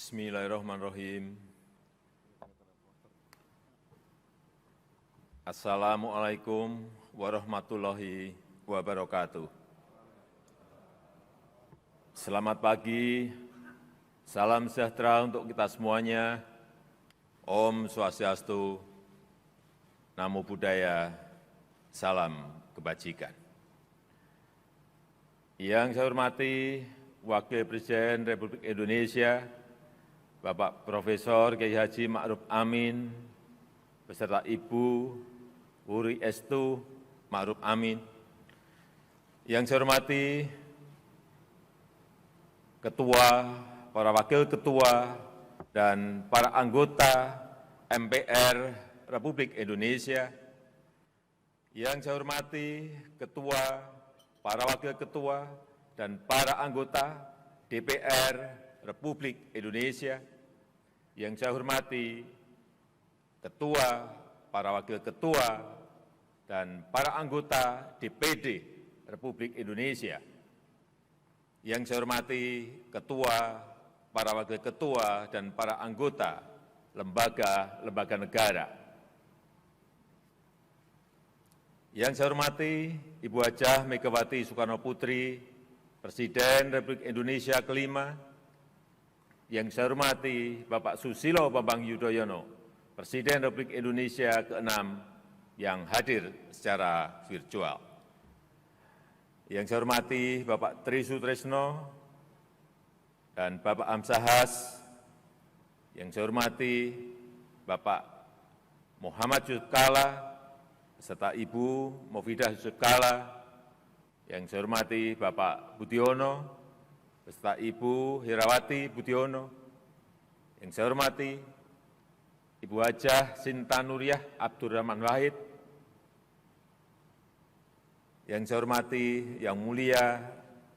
Bismillahirrahmanirrahim. Assalamualaikum warahmatullahi wabarakatuh. Selamat pagi, salam sejahtera untuk kita semuanya. Om Swastiastu, Namo Buddhaya, salam kebajikan. Yang saya hormati Wakil Presiden Republik Indonesia, Bapak Profesor Kiai Haji Ma'ruf Amin, beserta Ibu Wuri Estu Ma'ruf Amin. Yang saya hormati Ketua, para Wakil Ketua, dan para anggota MPR Republik Indonesia. Yang saya hormati Ketua, para Wakil Ketua, dan para anggota DPR Republik Indonesia. Yang saya hormati Ketua, para Wakil Ketua, dan para anggota DPD Republik Indonesia. Yang saya hormati Ketua, para Wakil Ketua, dan para anggota lembaga-lembaga negara. Yang saya hormati Ibu Hajah Megawati Soekarno Putri, Presiden Republik Indonesia kelima. Yang saya hormati Bapak Susilo Bambang Yudhoyono, Presiden Republik Indonesia keenam yang hadir secara virtual. Yang saya hormati Bapak Tri Sutresno dan Bapak Amsahas. Yang saya hormati Bapak Muhammad Yusuf Kalla beserta Ibu Mufidah Yusuf Kalla. Yang saya hormati Bapak Budiono beserta Ibu Herawati Budiono. Yang saya hormati Ibu Hajah Sinta Nuriyah Abdurrahman Wahid. Yang saya hormati Yang Mulia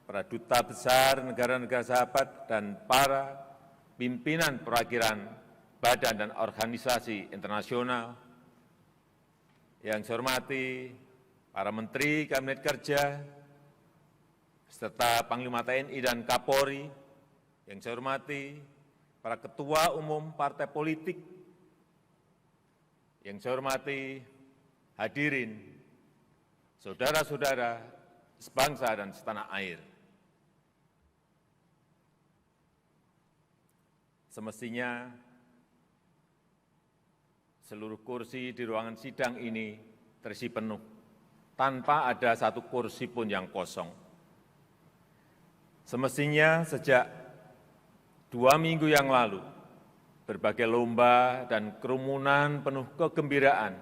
para Duta Besar negara-negara sahabat dan para pimpinan perwakilan badan dan organisasi internasional. Yang saya hormati para Menteri Kabinet Kerja, serta Panglima TNI dan Kapolri. Yang saya hormati para ketua umum partai politik. Yang saya hormati hadirin, saudara-saudara sebangsa dan setanah air. Semestinya seluruh kursi di ruangan sidang ini terisi penuh, tanpa ada satu kursi pun yang kosong. Semestinya sejak 2 minggu yang lalu, berbagai lomba dan kerumunan penuh kegembiraan,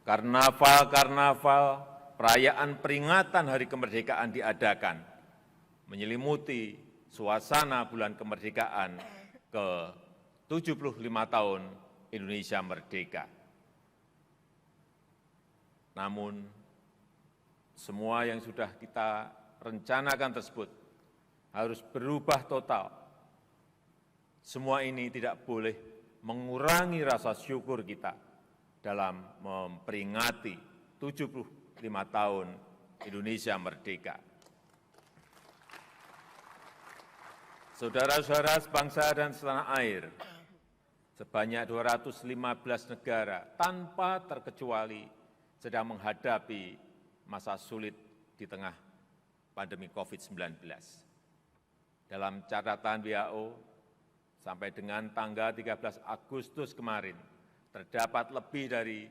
karnaval-karnaval, perayaan peringatan Hari Kemerdekaan diadakan, menyelimuti suasana bulan kemerdekaan ke-75 tahun Indonesia merdeka. Namun, semua yang sudah kita rencanakan tersebut harus berubah total. Semua ini tidak boleh mengurangi rasa syukur kita dalam memperingati 75 tahun Indonesia merdeka. Saudara-saudara sebangsa dan setanah air, sebanyak 215 negara tanpa terkecuali sedang menghadapi masa sulit di tengah pandemi COVID-19. Dalam catatan WHO, sampai dengan tanggal 13 Agustus kemarin, terdapat lebih dari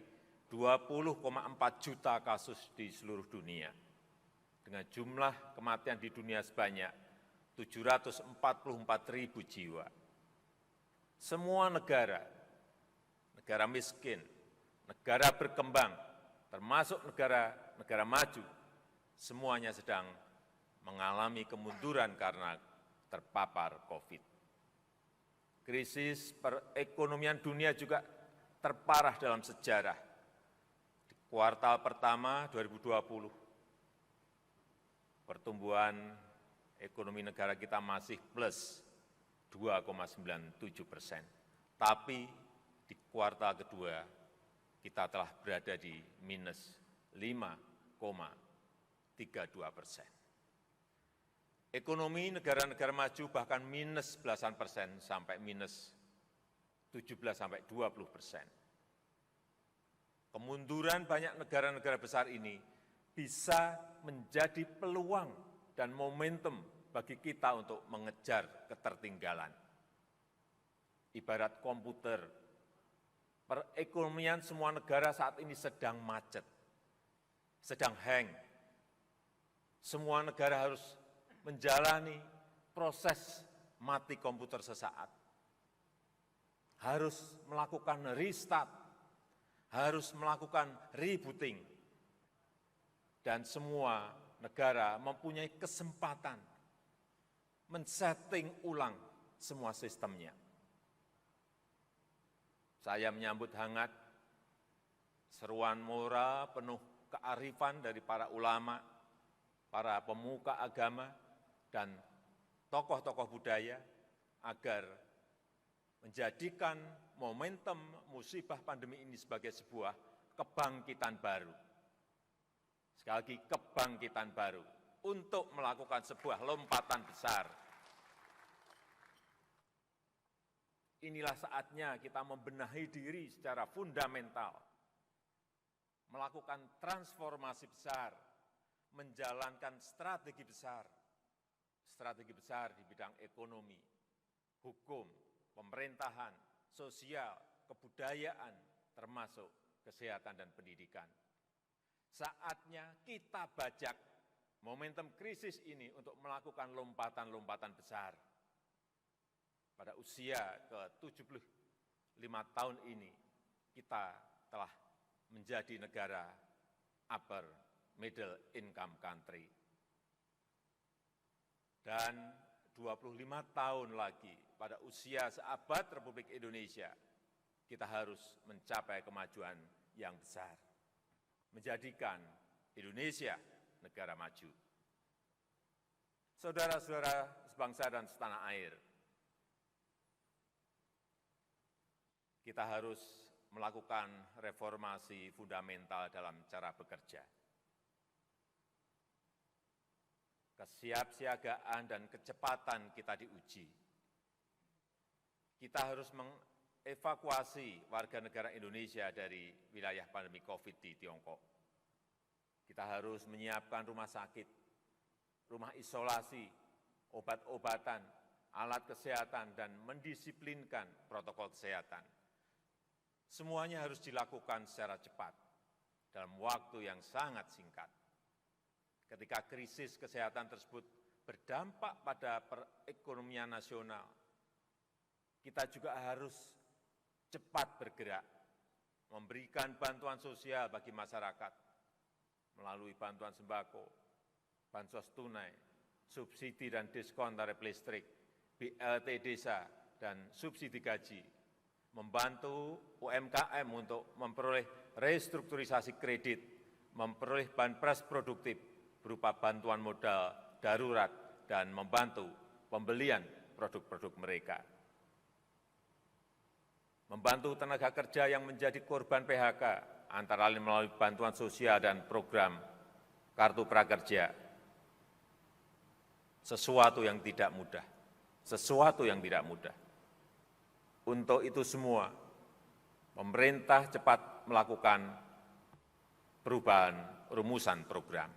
20,4 juta kasus di seluruh dunia, dengan jumlah kematian di dunia sebanyak 744.000 jiwa. Semua negara, negara miskin, negara berkembang, termasuk negara maju, semuanya sedang mengalami kemunduran karena terpapar COVID. Krisis perekonomian dunia juga terparah dalam sejarah. Di kuartal pertama 2020, pertumbuhan ekonomi negara kita masih plus 2,97%. Tapi di kuartal kedua kita telah berada di minus 5,32%. Ekonomi negara-negara maju bahkan minus belasan persen sampai minus 17 sampai 20%. Kemunduran banyak negara-negara besar ini bisa menjadi peluang dan momentum bagi kita untuk mengejar ketertinggalan. Ibarat komputer, perekonomian semua negara saat ini sedang macet, sedang hang. Semua negara harus menjalani proses mati komputer sesaat. Harus melakukan restart, harus melakukan rebooting. Dan semua negara mempunyai kesempatan men-setting ulang semua sistemnya. Saya menyambut hangat seruan moral penuh kearifan dari para ulama, para pemuka agama, dan tokoh-tokoh budaya agar menjadikan momentum musibah pandemi ini sebagai sebuah kebangkitan baru. Sekali lagi, kebangkitan baru untuk melakukan sebuah lompatan besar. Inilah saatnya kita membenahi diri secara fundamental, melakukan transformasi besar, menjalankan strategi besar di bidang ekonomi, hukum, pemerintahan, sosial, kebudayaan, termasuk kesehatan dan pendidikan. Saatnya kita bajak momentum krisis ini untuk melakukan lompatan-lompatan besar. Pada usia ke-75 tahun ini, kita telah menjadi negara upper middle income country. Dan 25 tahun lagi, pada usia seabad Republik Indonesia, kita harus mencapai kemajuan yang besar. Menjadikan Indonesia negara maju. Saudara-saudara sebangsa dan setanah air, kita harus melakukan reformasi fundamental dalam cara bekerja. Kesiapsiagaan dan kecepatan kita diuji. Kita harus mengevakuasi warga negara Indonesia dari wilayah pandemi COVID di Tiongkok. Kita harus menyiapkan rumah sakit, rumah isolasi, obat-obatan, alat kesehatan, dan mendisiplinkan protokol kesehatan. Semuanya harus dilakukan secara cepat, dalam waktu yang sangat singkat. Ketika krisis kesehatan tersebut berdampak pada perekonomian nasional, kita juga harus cepat bergerak, memberikan bantuan sosial bagi masyarakat, melalui bantuan sembako, bansos tunai, subsidi dan diskon tarif listrik, BLT desa, dan subsidi gaji, membantu UMKM untuk memperoleh restrukturisasi kredit, memperoleh banpres produktif berupa bantuan modal darurat, dan membantu pembelian produk-produk mereka. Membantu tenaga kerja yang menjadi korban PHK, antara lain melalui bantuan sosial dan program Kartu Prakerja. Sesuatu yang tidak mudah, Untuk itu semua, pemerintah cepat melakukan perubahan rumusan program,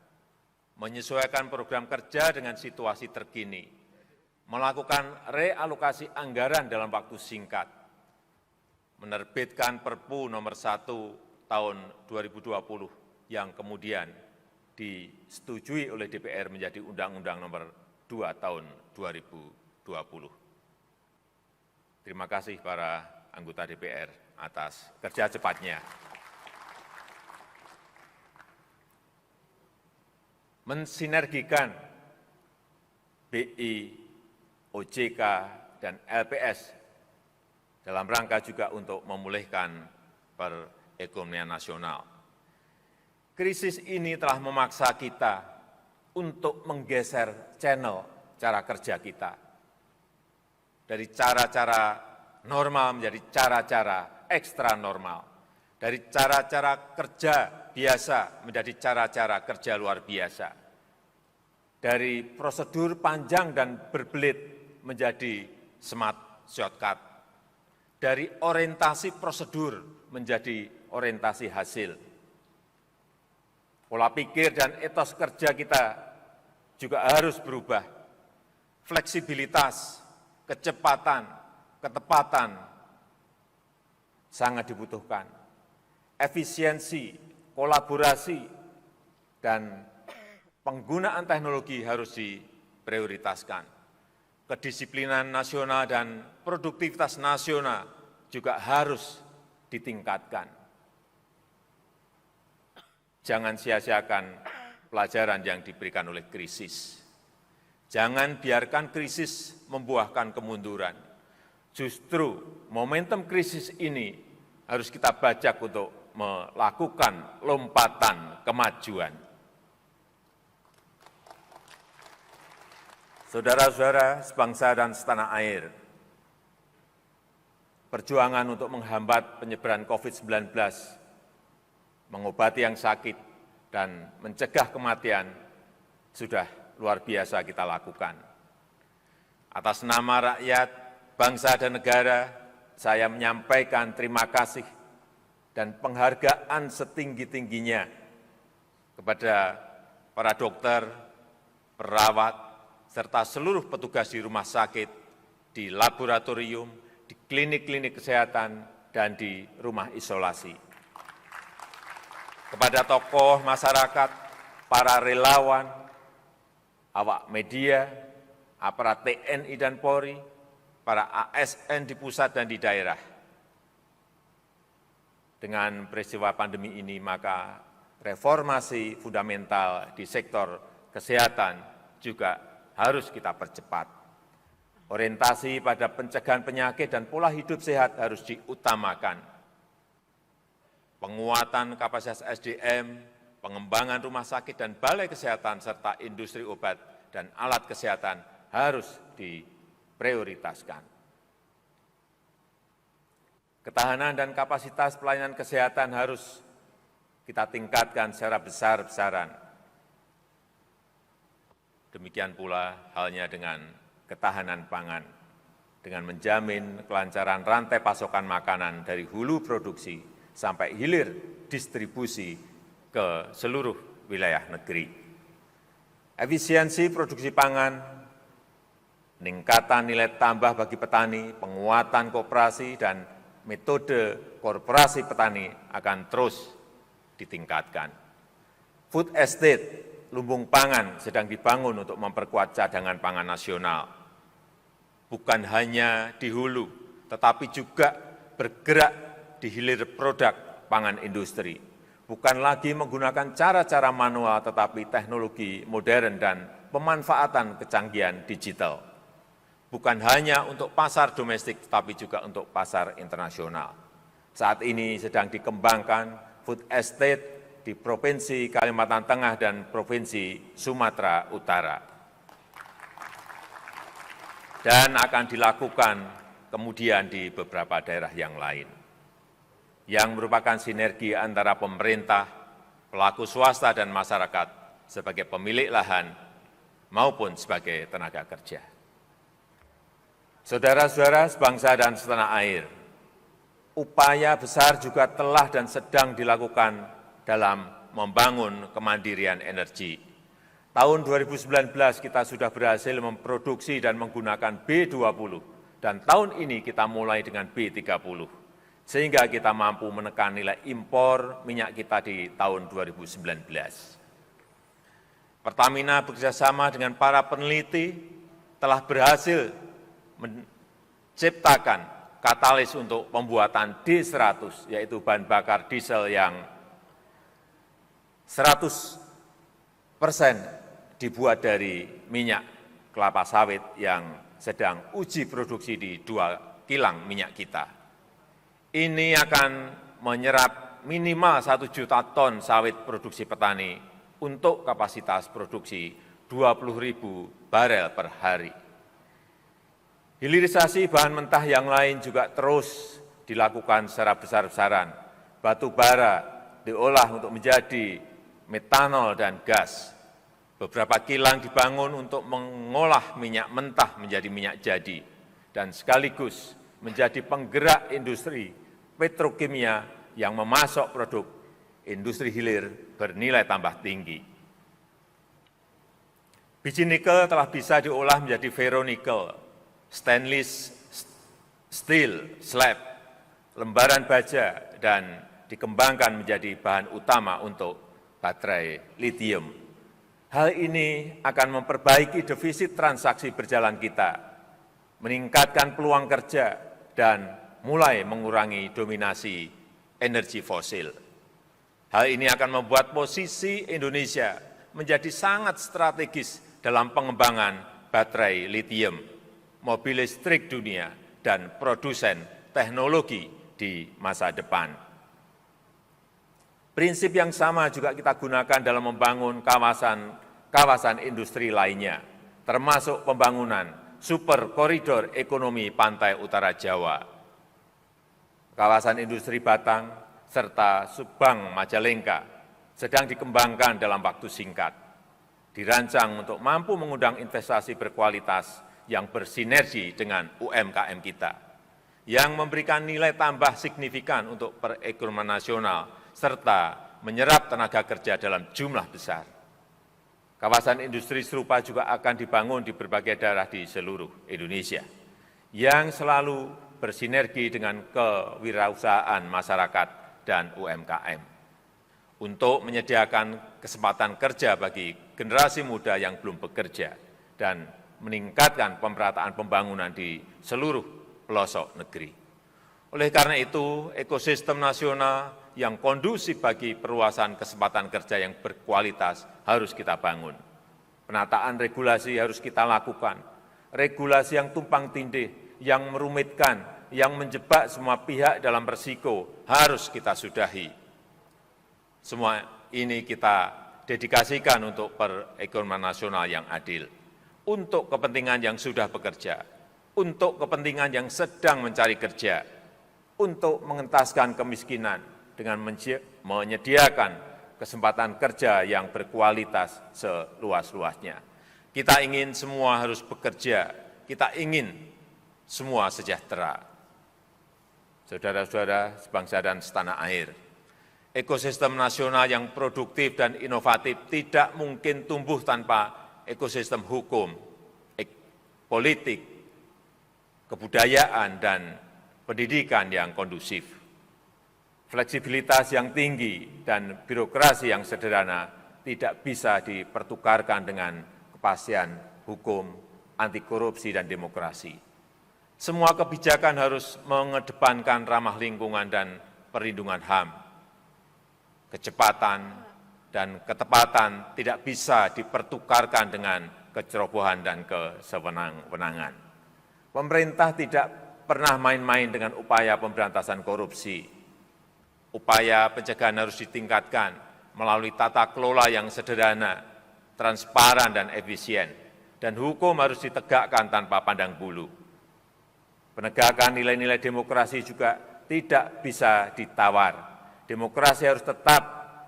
menyesuaikan program kerja dengan situasi terkini, melakukan realokasi anggaran dalam waktu singkat, menerbitkan Perpu nomor 1 tahun 2020 yang kemudian disetujui oleh DPR menjadi Undang-Undang nomor 2 tahun 2020. Terima kasih para anggota DPR atas kerja cepatnya. Mensinergikan BI, OJK, dan LPS dalam rangka juga untuk memulihkan perekonomian nasional. Krisis ini telah memaksa kita untuk menggeser channel cara kerja kita dari cara-cara normal menjadi cara-cara ekstra normal, dari cara-cara kerja biasa menjadi cara-cara kerja luar biasa, dari prosedur panjang dan berbelit menjadi smart shortcut, dari orientasi prosedur menjadi orientasi hasil. Pola pikir dan etos kerja kita juga harus berubah. Fleksibilitas, kecepatan, ketepatan sangat dibutuhkan. Efisiensi, kolaborasi, dan penggunaan teknologi harus diprioritaskan. Kedisiplinan nasional dan produktivitas nasional juga harus ditingkatkan. Jangan sia-siakan pelajaran yang diberikan oleh krisis. Jangan biarkan krisis membuahkan kemunduran. Justru momentum krisis ini harus kita bajak untuk melakukan lompatan kemajuan. Saudara-saudara sebangsa dan setanah air, perjuangan untuk menghambat penyebaran COVID-19, mengobati yang sakit, dan mencegah kematian sudah luar biasa kita lakukan. Atas nama rakyat, bangsa, dan negara, saya menyampaikan terima kasih dan penghargaan setinggi-tingginya kepada para dokter, perawat, serta seluruh petugas di rumah sakit, di laboratorium, di klinik-klinik kesehatan, dan di rumah isolasi. Kepada tokoh masyarakat, para relawan, awak media, aparat TNI dan Polri, para ASN di pusat dan di daerah. Dengan peristiwa pandemi ini, maka reformasi fundamental di sektor kesehatan juga harus kita percepat. Orientasi pada pencegahan penyakit dan pola hidup sehat harus diutamakan. Penguatan kapasitas SDM, pengembangan rumah sakit dan balai kesehatan, serta industri obat dan alat kesehatan harus diprioritaskan. Ketahanan dan kapasitas pelayanan kesehatan harus kita tingkatkan secara besar-besaran. Demikian pula halnya dengan ketahanan pangan, dengan menjamin kelancaran rantai pasokan makanan dari hulu produksi sampai hilir distribusi ke seluruh wilayah negeri. Efisiensi produksi pangan, peningkatan nilai tambah bagi petani, penguatan koperasi, dan metode korporasi petani akan terus ditingkatkan. Food estate, lumbung pangan sedang dibangun untuk memperkuat cadangan pangan nasional. Bukan hanya di hulu, tetapi juga bergerak di hilir produk pangan industri. Bukan lagi menggunakan cara-cara manual, tetapi teknologi modern dan pemanfaatan kecanggihan digital. Bukan hanya untuk pasar domestik, tetapi juga untuk pasar internasional. Saat ini sedang dikembangkan food estate di Provinsi Kalimantan Tengah dan Provinsi Sumatera Utara. Dan akan dilakukan kemudian di beberapa daerah yang lain, yang merupakan sinergi antara pemerintah, pelaku swasta, dan masyarakat sebagai pemilik lahan maupun sebagai tenaga kerja. Saudara-saudara sebangsa dan setanah air, upaya besar juga telah dan sedang dilakukan dalam membangun kemandirian energi. Tahun 2019 kita sudah berhasil memproduksi dan menggunakan B20, dan tahun ini kita mulai dengan B30. Sehingga kita mampu menekan nilai impor minyak kita di tahun 2019. Pertamina bekerjasama dengan para peneliti telah berhasil menciptakan katalis untuk pembuatan D100, yaitu bahan bakar diesel yang 100% dibuat dari minyak kelapa sawit yang sedang uji produksi di 2 kilang minyak kita. Ini akan menyerap minimal 1 juta ton sawit produksi petani untuk kapasitas produksi 20.000 barel per hari. Hilirisasi bahan mentah yang lain juga terus dilakukan secara besar-besaran. Batu bara diolah untuk menjadi metanol dan gas. Beberapa kilang dibangun untuk mengolah minyak mentah menjadi minyak jadi dan sekaligus menjadi penggerak industri petrokimia yang memasok produk industri hilir bernilai tambah tinggi. Biji nikel telah bisa diolah menjadi ferronikel, stainless steel, slab, lembaran baja, dan dikembangkan menjadi bahan utama untuk baterai litium. Hal ini akan memperbaiki defisit transaksi berjalan kita, meningkatkan peluang kerja, dan mulai mengurangi dominasi energi fosil. Hal ini akan membuat posisi Indonesia menjadi sangat strategis dalam pengembangan baterai litium, mobil listrik dunia, dan produsen teknologi di masa depan. Prinsip yang sama juga kita gunakan dalam membangun kawasan industri lainnya, termasuk pembangunan super koridor ekonomi pantai utara Jawa, kawasan industri Batang, serta Subang Majalengka sedang dikembangkan dalam waktu singkat, dirancang untuk mampu mengundang investasi berkualitas yang bersinergi dengan UMKM kita, yang memberikan nilai tambah signifikan untuk perekonomian nasional, serta menyerap tenaga kerja dalam jumlah besar. Kawasan industri serupa juga akan dibangun di berbagai daerah di seluruh Indonesia, yang selalu bersinergi dengan kewirausahaan masyarakat dan UMKM, untuk menyediakan kesempatan kerja bagi generasi muda yang belum bekerja, dan meningkatkan pemerataan pembangunan di seluruh pelosok negeri. Oleh karena itu, ekosistem nasional yang kondusif bagi perluasan kesempatan kerja yang berkualitas harus kita bangun. Penataan regulasi harus kita lakukan. Regulasi yang tumpang tindih, yang merumitkan, yang menjebak semua pihak dalam risiko harus kita sudahi. Semua ini kita dedikasikan untuk perekonomian nasional yang adil, untuk kepentingan yang sudah bekerja, untuk kepentingan yang sedang mencari kerja, untuk mengentaskan kemiskinan, dengan menyediakan kesempatan kerja yang berkualitas seluas-luasnya. Kita ingin semua harus bekerja, kita ingin semua sejahtera. Saudara-saudara sebangsa dan setanah air, ekosistem nasional yang produktif dan inovatif tidak mungkin tumbuh tanpa ekosistem hukum, politik, kebudayaan, dan pendidikan yang kondusif. Fleksibilitas yang tinggi dan birokrasi yang sederhana tidak bisa dipertukarkan dengan kepastian hukum, anti korupsi, dan demokrasi. Semua kebijakan harus mengedepankan ramah lingkungan dan perlindungan HAM. Kecepatan dan ketepatan tidak bisa dipertukarkan dengan kecerobohan dan kesewenang-wenangan. Pemerintah tidak pernah main-main dengan upaya pemberantasan korupsi. Upaya pencegahan harus ditingkatkan melalui tata kelola yang sederhana, transparan, dan efisien, dan hukum harus ditegakkan tanpa pandang bulu. Penegakan nilai-nilai demokrasi juga tidak bisa ditawar. Demokrasi harus tetap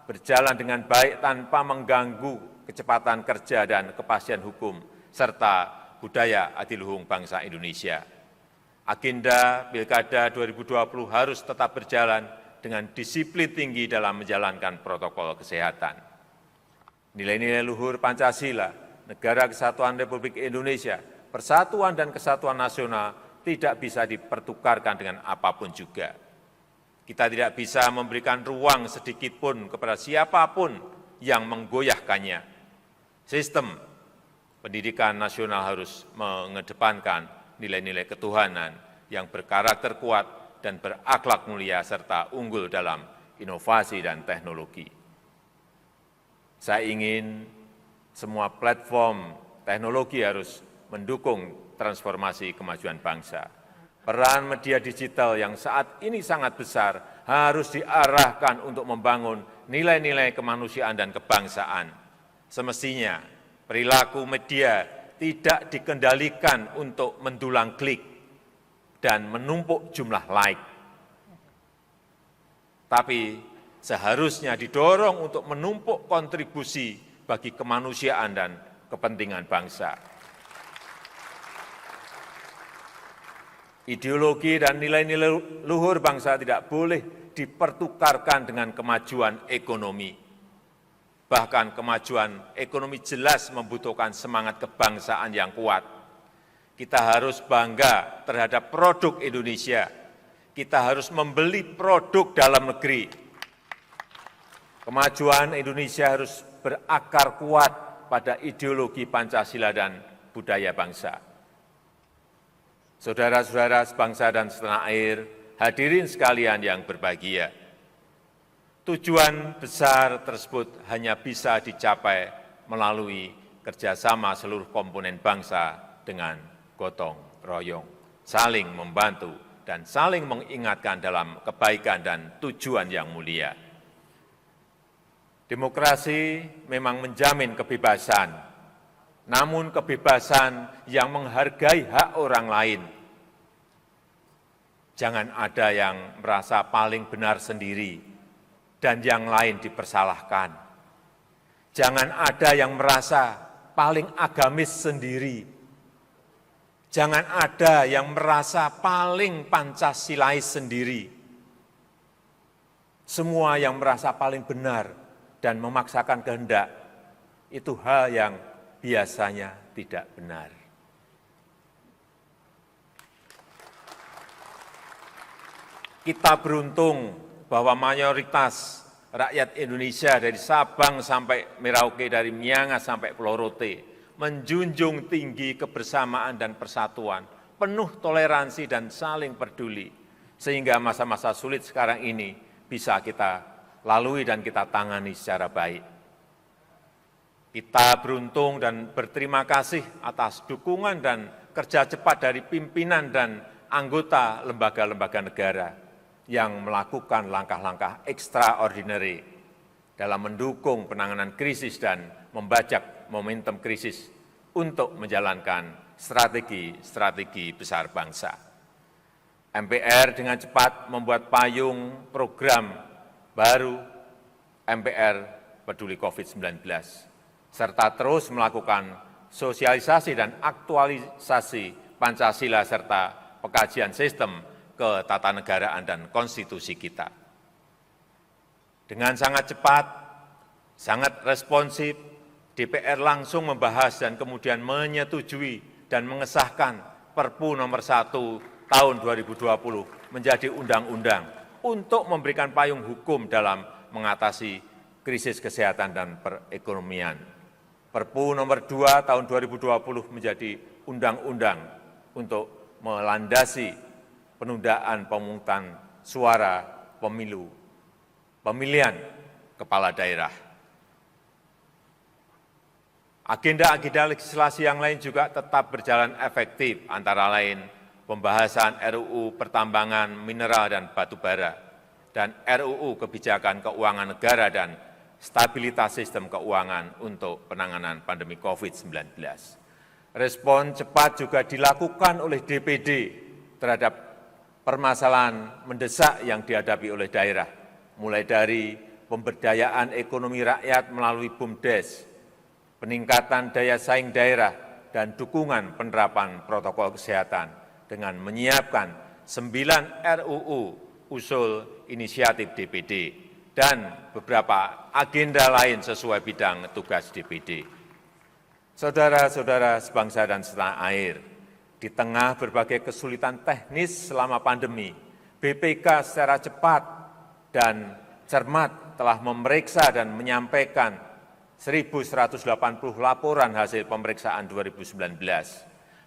berjalan dengan baik tanpa mengganggu kecepatan kerja dan kepastian hukum, serta budaya adiluhung bangsa Indonesia. Agenda Pilkada 2020 harus tetap berjalan dengan disiplin tinggi dalam menjalankan protokol kesehatan. Nilai-nilai luhur Pancasila, Negara Kesatuan Republik Indonesia, persatuan dan kesatuan nasional tidak bisa dipertukarkan dengan apapun juga. Kita tidak bisa memberikan ruang sedikit pun kepada siapapun yang menggoyahkannya. Sistem pendidikan nasional harus mengedepankan nilai-nilai ketuhanan yang berkarakter kuat dan berakhlak mulia serta unggul dalam inovasi dan teknologi. Saya ingin semua platform teknologi harus mendukung transformasi kemajuan bangsa. Peran media digital yang saat ini sangat besar harus diarahkan untuk membangun nilai-nilai kemanusiaan dan kebangsaan. Semestinya perilaku media tidak dikendalikan untuk mendulang klik dan menumpuk jumlah like. Tapi seharusnya didorong untuk menumpuk kontribusi bagi kemanusiaan dan kepentingan bangsa. Ideologi dan nilai-nilai luhur bangsa tidak boleh dipertukarkan dengan kemajuan ekonomi. Bahkan kemajuan ekonomi jelas membutuhkan semangat kebangsaan yang kuat. Kita harus bangga terhadap produk Indonesia. Kita harus membeli produk dalam negeri. Kemajuan Indonesia harus berakar kuat pada ideologi Pancasila dan budaya bangsa. Saudara-saudara sebangsa dan setanah air, hadirin sekalian yang berbahagia, tujuan besar tersebut hanya bisa dicapai melalui kerjasama seluruh komponen bangsa dengan gotong royong, saling membantu, dan saling mengingatkan dalam kebaikan dan tujuan yang mulia. Demokrasi memang menjamin kebebasan, namun kebebasan yang menghargai hak orang lain. Jangan ada yang merasa paling benar sendiri dan yang lain dipersalahkan. Jangan ada yang merasa paling agamis sendiri. Jangan ada yang merasa paling Pancasilais sendiri. Semua yang merasa paling benar dan memaksakan kehendak, itu hal yang biasanya tidak benar. Kita beruntung bahwa mayoritas rakyat Indonesia dari Sabang sampai Merauke, dari Miangas sampai Pulau Rote, menjunjung tinggi kebersamaan dan persatuan, penuh toleransi dan saling peduli, sehingga masa-masa sulit sekarang ini bisa kita lalui dan kita tangani secara baik. Kita beruntung dan berterima kasih atas dukungan dan kerja cepat dari pimpinan dan anggota lembaga-lembaga negara yang melakukan langkah-langkah extraordinary dalam mendukung penanganan krisis dan membajak momentum krisis untuk menjalankan strategi-strategi besar bangsa. MPR dengan cepat membuat payung program baru MPR Peduli COVID-19, serta terus melakukan sosialisasi dan aktualisasi Pancasila serta pengkajian sistem ketatanegaraan dan konstitusi kita. Dengan sangat cepat, sangat responsif, DPR langsung membahas dan kemudian menyetujui dan mengesahkan Perpu nomor 1 tahun 2020 menjadi undang-undang untuk memberikan payung hukum dalam mengatasi krisis kesehatan dan perekonomian. Perpu nomor 2 tahun 2020 menjadi undang-undang untuk melandasi penundaan pemungutan suara pemilihan kepala daerah. Agenda-agenda legislasi yang lain juga tetap berjalan efektif, antara lain pembahasan RUU Pertambangan Mineral dan Batu Bara, dan RUU Kebijakan Keuangan Negara dan Stabilitas Sistem Keuangan untuk penanganan pandemi COVID-19. Respon cepat juga dilakukan oleh DPD terhadap permasalahan mendesak yang dihadapi oleh daerah, mulai dari pemberdayaan ekonomi rakyat melalui BUMDes, peningkatan daya saing daerah, dan dukungan penerapan protokol kesehatan dengan menyiapkan 9 RUU usul inisiatif DPD dan beberapa agenda lain sesuai bidang tugas DPD. Saudara-saudara sebangsa dan setanah air, di tengah berbagai kesulitan teknis selama pandemi, BPK secara cepat dan cermat telah memeriksa dan menyampaikan 1.180 laporan hasil pemeriksaan 2019,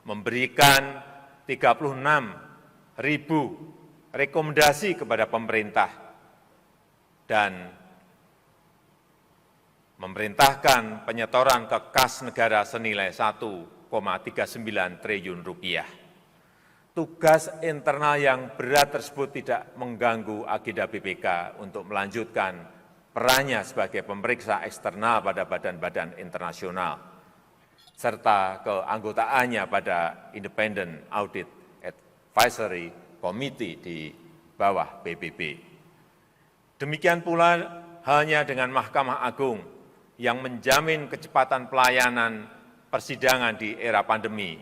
memberikan 36.000 rekomendasi kepada pemerintah, dan memerintahkan penyetoran ke kas negara senilai 1,39 triliun rupiah. Tugas internal yang berat tersebut tidak mengganggu agenda BPK untuk melanjutkan perannya sebagai pemeriksa eksternal pada badan-badan internasional, serta keanggotaannya pada Independent Audit Advisory Committee di bawah PBB. Demikian pula halnya dengan Mahkamah Agung yang menjamin kecepatan pelayanan persidangan di era pandemi,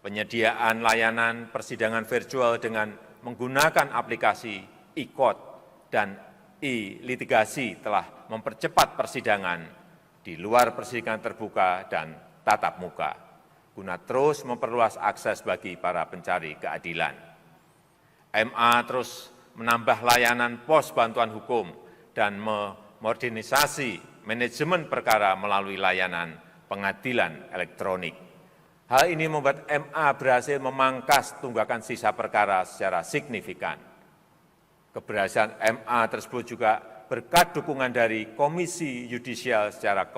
penyediaan layanan persidangan virtual dengan menggunakan aplikasi e-court dan e-litigasi telah mempercepat persidangan di luar persidangan terbuka dan tatap muka, guna terus memperluas akses bagi para pencari keadilan. MA terus menambah layanan pos bantuan hukum dan memodernisasi manajemen perkara melalui layanan pengadilan elektronik. Hal ini membuat MA berhasil memangkas tunggakan sisa perkara secara signifikan. Keberhasilan MA tersebut juga berkat dukungan dari Komisi Yudisial secara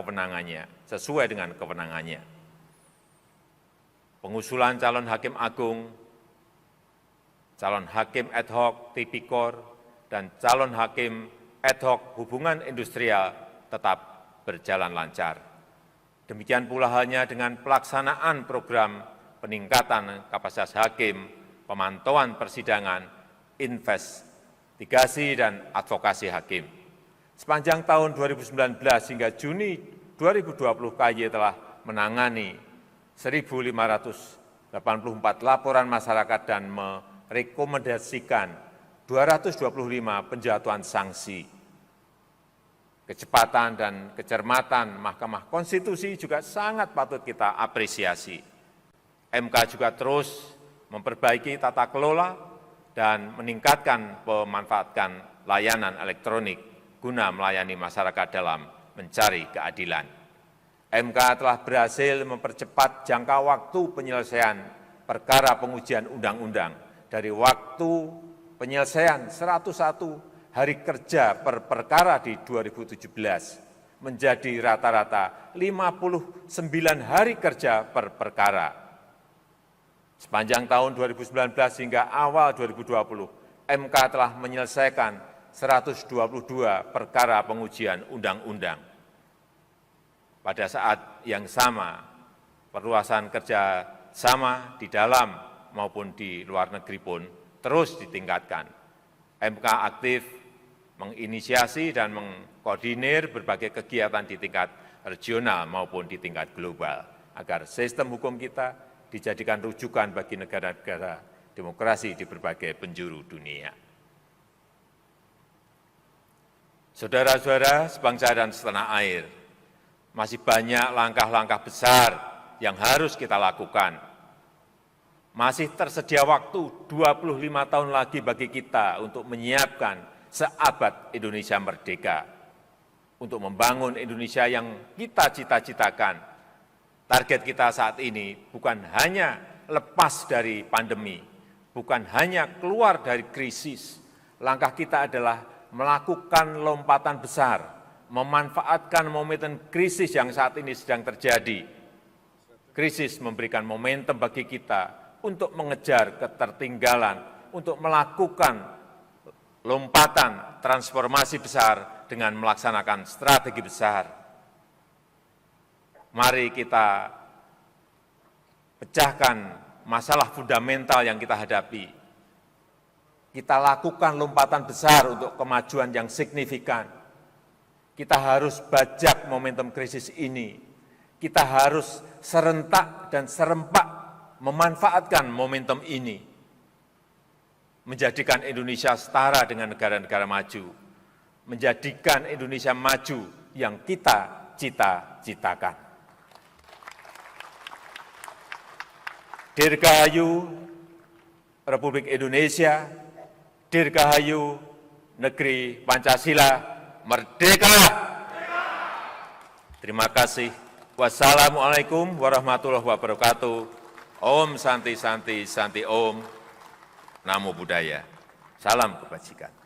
sesuai dengan kewenangannya. Pengusulan calon hakim agung, calon hakim ad hoc tipikor, dan calon hakim ad hoc hubungan industrial tetap berjalan lancar. Demikian pula halnya dengan pelaksanaan program peningkatan kapasitas hakim, pemantauan persidangan, investigasi dan advokasi hakim. Sepanjang tahun 2019 hingga Juni 2020, KY telah menangani 1.584 laporan masyarakat dan merekomendasikan 225 penjatuhan sanksi. Kecepatan dan kecermatan Mahkamah Konstitusi juga sangat patut kita apresiasi. MK juga terus memperbaiki tata kelola dan meningkatkan pemanfaatan layanan elektronik guna melayani masyarakat dalam mencari keadilan. MK telah berhasil mempercepat jangka waktu penyelesaian perkara pengujian undang-undang dari waktu penyelesaian 101 hari kerja per perkara di 2017 menjadi rata-rata 59 hari kerja per perkara. Sepanjang tahun 2019 hingga awal 2020, MK telah menyelesaikan 122 perkara pengujian undang-undang. Pada saat yang sama, perluasan kerja sama di dalam maupun di luar negeri pun terus ditingkatkan. MK aktif menginisiasi dan mengkoordinir berbagai kegiatan di tingkat regional maupun di tingkat global, agar sistem hukum kita dijadikan rujukan bagi negara-negara demokrasi di berbagai penjuru dunia. Saudara-saudara sebangsa dan setanah air, masih banyak langkah-langkah besar yang harus kita lakukan. Masih tersedia waktu 25 tahun lagi bagi kita untuk menyiapkan seabad Indonesia merdeka, untuk membangun Indonesia yang kita cita-citakan. Target kita saat ini bukan hanya lepas dari pandemi, bukan hanya keluar dari krisis. Langkah kita adalah melakukan lompatan besar, memanfaatkan momentum krisis yang saat ini sedang terjadi. Krisis memberikan momentum bagi kita untuk mengejar ketertinggalan, untuk melakukan lompatan transformasi besar dengan melaksanakan strategi besar. Mari kita pecahkan masalah fundamental yang kita hadapi. Kita lakukan lompatan besar untuk kemajuan yang signifikan. Kita harus bajak momentum krisis ini. Kita harus serentak dan serempak memanfaatkan momentum ini, menjadikan Indonesia setara dengan negara-negara maju, menjadikan Indonesia maju yang kita cita-citakan. Dirgahayu Republik Indonesia, Dirgahayu Negeri Pancasila, merdeka! Terima kasih. Wassalamualaikum warahmatullahi wabarakatuh. Om Santi Santi Santi Om. Namo Buddhaya. Salam kebajikan.